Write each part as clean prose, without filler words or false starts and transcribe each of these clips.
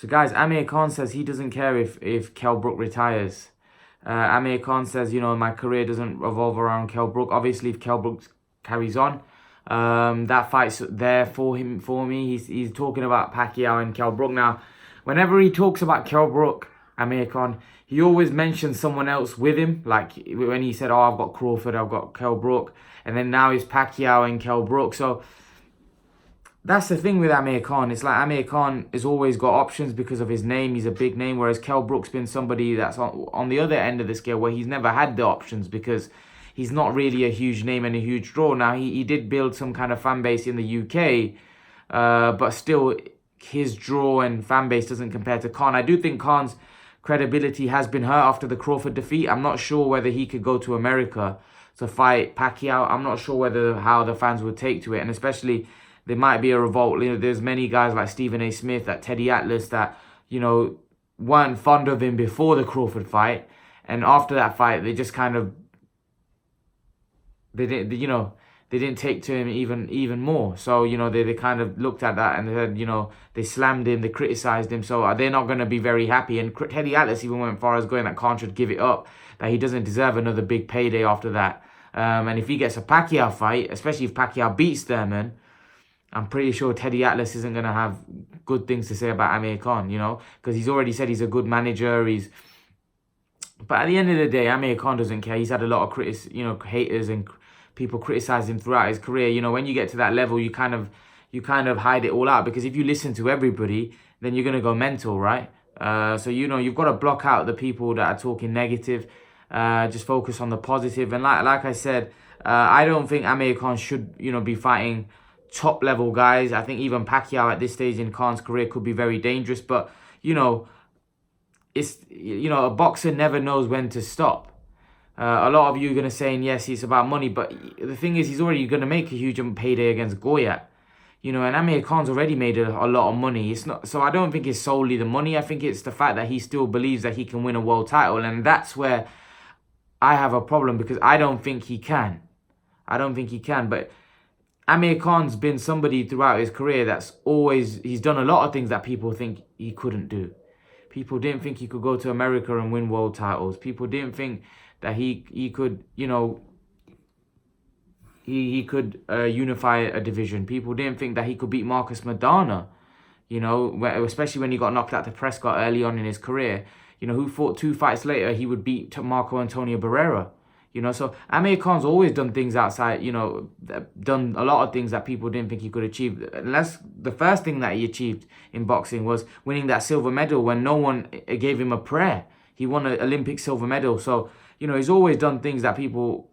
So guys, Amir Khan says he doesn't care if Kell Brook retires. Amir Khan says, you know, my career doesn't revolve around Kell Brook. Obviously, if Kell Brook carries on, that fight's there for me. He's talking about Pacquiao and Kell Brook. Now, whenever he talks about Kell Brook, Amir Khan, he always mentions someone else with him. Like when he said, oh, I've got Crawford, I've got Kell Brook. And then now it's Pacquiao and Kell Brook. So that's the thing with Amir Khan. It's like Amir Khan has always got options because of his name. He's a big name, whereas Kell Brook's been somebody that's on the other end of the scale where he's never had the options because he's not really a huge name and a huge draw. Now, he did build some kind of fan base in the UK, but still his draw and fan base doesn't compare to Khan. I do think Khan's credibility has been hurt after the Crawford defeat. I'm not sure whether he could go to America to fight Pacquiao. I'm not sure how the fans would take to it, and especially there might be a revolt. You know, there's many guys like Stephen A. Smith, that Teddy Atlas, that, you know, weren't fond of him before the Crawford fight, and after that fight, they just kind of they didn't take to him even more. So, you know, they kind of looked at that and they said, you know, they slammed him, they criticized him. So they're not going to be very happy. And Teddy Atlas even went far as going that Khan should give it up, that he doesn't deserve another big payday after that. And if he gets a Pacquiao fight, especially if Pacquiao beats Thurman, I'm pretty sure Teddy Atlas isn't going to have good things to say about Amir Khan, you know, because he's already said he's a good manager. But at the end of the day, Amir Khan doesn't care. He's had a lot of haters and people criticize him throughout his career. You know, when you get to that level, you kind of hide it all out, because if you listen to everybody, then you're going to go mental, right? So, you know, you've got to block out the people that are talking negative. Just focus on the positive. And like I said, I don't think Amir Khan should, you know, be fighting top level guys. I think even Pacquiao at this stage in Khan's career could be very dangerous. But, you know, a boxer never knows when to stop. A lot of you are going to say, yes, it's about money. But the thing is, he's already going to make a huge payday against Goyat. You know, and Amir Khan's already made a lot of money. It's not, so I don't think it's solely the money. I think it's the fact that he still believes that he can win a world title. And that's where I have a problem, because I don't think he can. But Amir Khan's been somebody throughout his career he's done a lot of things that people think he couldn't do. People didn't think he could go to America and win world titles. People didn't think that he could, you know, he could unify a division. People didn't think that he could beat Marcus Maidana, you know, especially when he got knocked out to Prescott early on in his career. You know, who thought 2 fights later he would beat Marco Antonio Barrera? You know, so Amir Khan's always done things outside, you know, done a lot of things that people didn't think he could achieve. Unless the first thing that he achieved in boxing was winning that silver medal when no one gave him a prayer. He won an Olympic silver medal. So, you know, he's always done things that people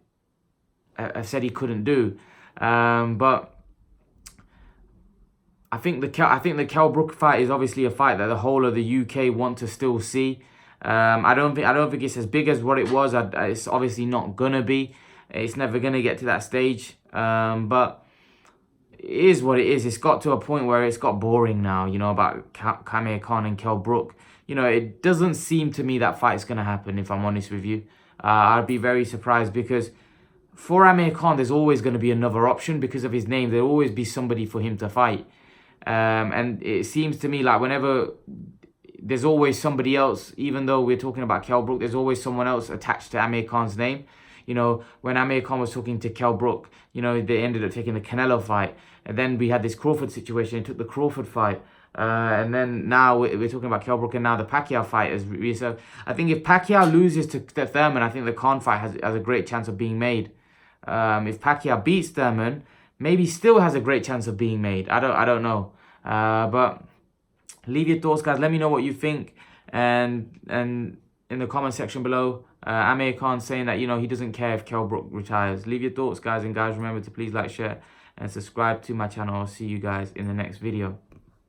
have said he couldn't do. But I think the Kell Brook fight is obviously a fight that the whole of the UK want to still see. I don't think it's as big as what it was. It's obviously not gonna be. It's never gonna get to that stage. But it is what it is. It's got to a point where it's got boring now, you know, about Amir Khan and Kell Brook. You know, it doesn't seem to me that fight's gonna happen, if I'm honest with you. I'd be very surprised, because for Amir Khan, there's always going to be another option because of his name. There'll always be somebody for him to fight. And it seems to me like whenever there's always somebody else, even though we're talking about Kell Brook, there's always someone else attached to Amir Khan's name. You know, when Amir Khan was talking to Kell Brook, you know, they ended up taking the Canelo fight. And then we had this Crawford situation. He took the Crawford fight. And then now we're talking about Kell Brook, and now the Pacquiao fight is reserved. I think if Pacquiao loses to Thurman, I think the Khan fight has a great chance of being made. If Pacquiao beats Thurman, maybe still has a great chance of being made. I don't know. But leave your thoughts, guys. Let me know what you think. And in the comment section below, Amir Khan saying that, you know, he doesn't care if Kell Brook retires. Leave your thoughts, guys. And guys, remember to please like, share, and subscribe to my channel. I'll see you guys in the next video.